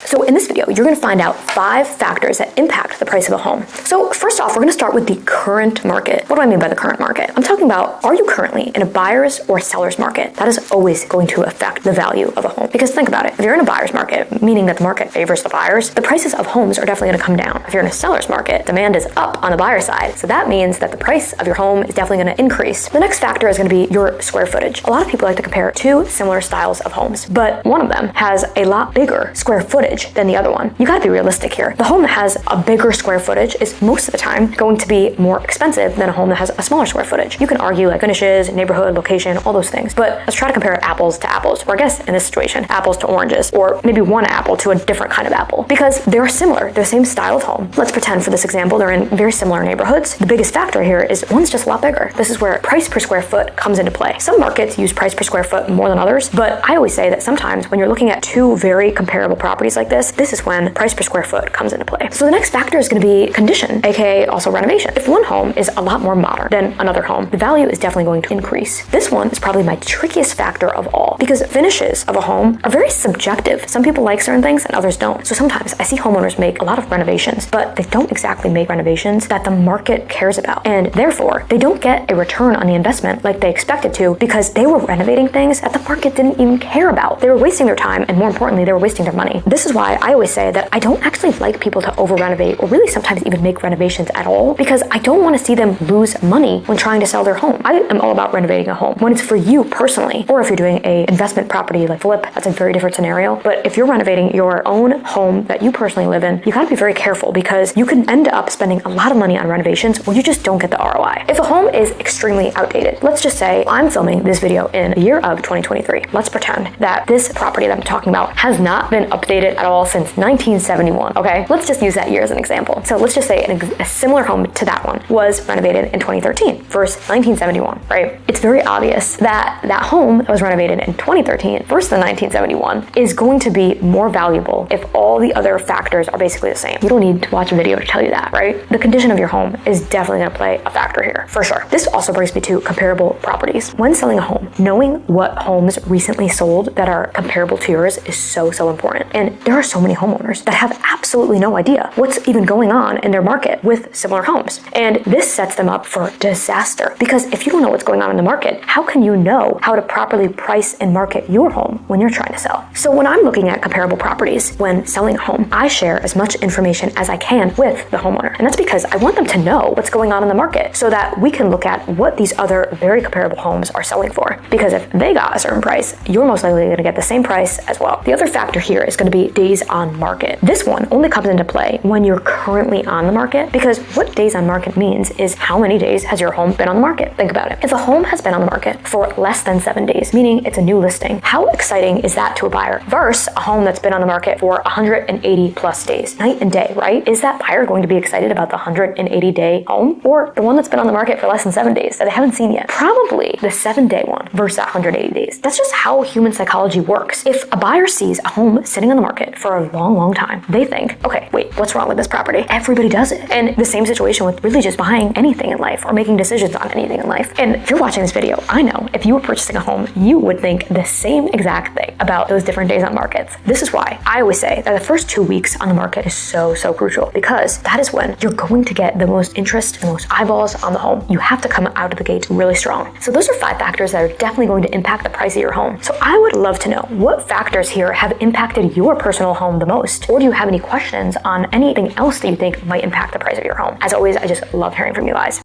So in this video, you're gonna find out 5 factors that impact the price of a home. So first off, we're gonna start with the current market. What do I mean by the current market? I'm talking about, are you currently in a buyer's or seller's market? That is always going to affect the value of a home. Because think about it, if you're in a buyer's market, meaning that the market favors the buyers, the prices of homes are definitely gonna come down. If you're in a seller's market, demand is up on the buyer side. So that means that the price of your home is definitely gonna increase. The next factor is gonna be your square footage. A lot of people like to compare 2 similar styles of homes, but one of them has a lot bigger square footage than the other one. You gotta be realistic here. The home that has a bigger square footage is most of the time going to be more expensive than a home that has a smaller square footage. You can argue like finishes, neighborhood, location, all those things, but let's try to compare apples to apples, or I guess in this situation, apples to oranges, or maybe one apple to a different kind of apple, because they're similar, they're the same style of home. Let's pretend for this example, they're in very similar neighborhoods. The biggest factor here is one's just a lot bigger. This is where price per square foot comes into play. Some markets use price per square foot more than others, but I always say that sometimes when you're looking at 2 very comparable properties like this is when price per square foot comes into play. So the next factor is going to be condition, aka also renovation. If one home is a lot more modern than another home, the value is definitely going to increase. This one is probably my trickiest factor of all, because finishes of a home are very subjective. Some people like certain things and others don't. So sometimes I see homeowners make a lot of renovations, but they don't exactly make renovations that the market cares about. And therefore, they don't get a return on the investment like they expected to, because they were renovating things that the market didn't even care about. They were wasting their time, and more importantly, they were wasting their money. This is why I always say that I don't actually like people to over renovate, or really sometimes even make renovations at all, because I don't want to see them lose money when trying to sell their home. I am all about renovating a home when it's for you personally, or if you're doing a investment property like flip, that's a very different scenario. But if you're renovating your own home that you personally live in, you gotta be very careful, because you can end up spending a lot of money on renovations where you just don't get the ROI. If a home is extremely outdated, let's just say I'm filming this video in the year of 2023. Let's pretend that this property that I'm talking about has not been updated at all since 1971, okay? Let's just use that year as an example. So let's just say a similar home to that one was renovated in 2013 versus 1971, right? It's very obvious that that home that was renovated in 2013 versus the 1971 is going to be more valuable if all the other factors are basically the same. You don't need to watch a video to tell you that, right? The condition of your home is definitely gonna play a factor here, for sure. This also brings me to comparable properties. When selling a home, knowing what homes recently sold that are comparable to yours is so important. And there are so many homeowners that have absolutely no idea what's even going on in their market with similar homes. And this sets them up for disaster, because if you don't know what's going on in the market, how can you know how to properly price and market your home when you're trying to sell? So when I'm looking at comparable properties when selling a home, I share as much information as I can with the homeowner. And that's because I want them to know what's going on in the market so that we can look at what these other very comparable homes are selling for. Because if they got a certain price, you're most likely going to get the same price as well. The other factor here is going to be days on market. This one only comes into play when you're currently on the market, because what days on market means is how many days has your home been on the market. Think about it. If a home has been on the market for less than 7 days, meaning it's a new listing, how exciting is that to a buyer versus a home that's been on the market for 180 plus days? Night and day, right? Is that buyer going to be excited about the 180-day home, or the one that's been on the market for less than 7 days that they haven't seen yet? Probably the 7-day one versus 180 days. That's just how human psychology works. If a buyer sees a home sitting on the market for a long time, they think, okay, wait, what's wrong with this property? Everybody does it. And the same situation with really just buying anything in life or making decisions on anything in life. And if you're watching this video, I know if you were purchasing a home, you would think the same exact thing about those different days on markets. This is why I always say that the first 2 weeks on the market is so crucial, because that is when you're going to get the most interest, the most eyeballs on the home. You have to come out of the gate really strong. So those are 5 factors that are definitely going to impact the price of your home. So I would love to know what factors here have impacted your personal home the most, or do you have any questions on anything else that you think might impact the price of your home? As always, I just love hearing from you guys.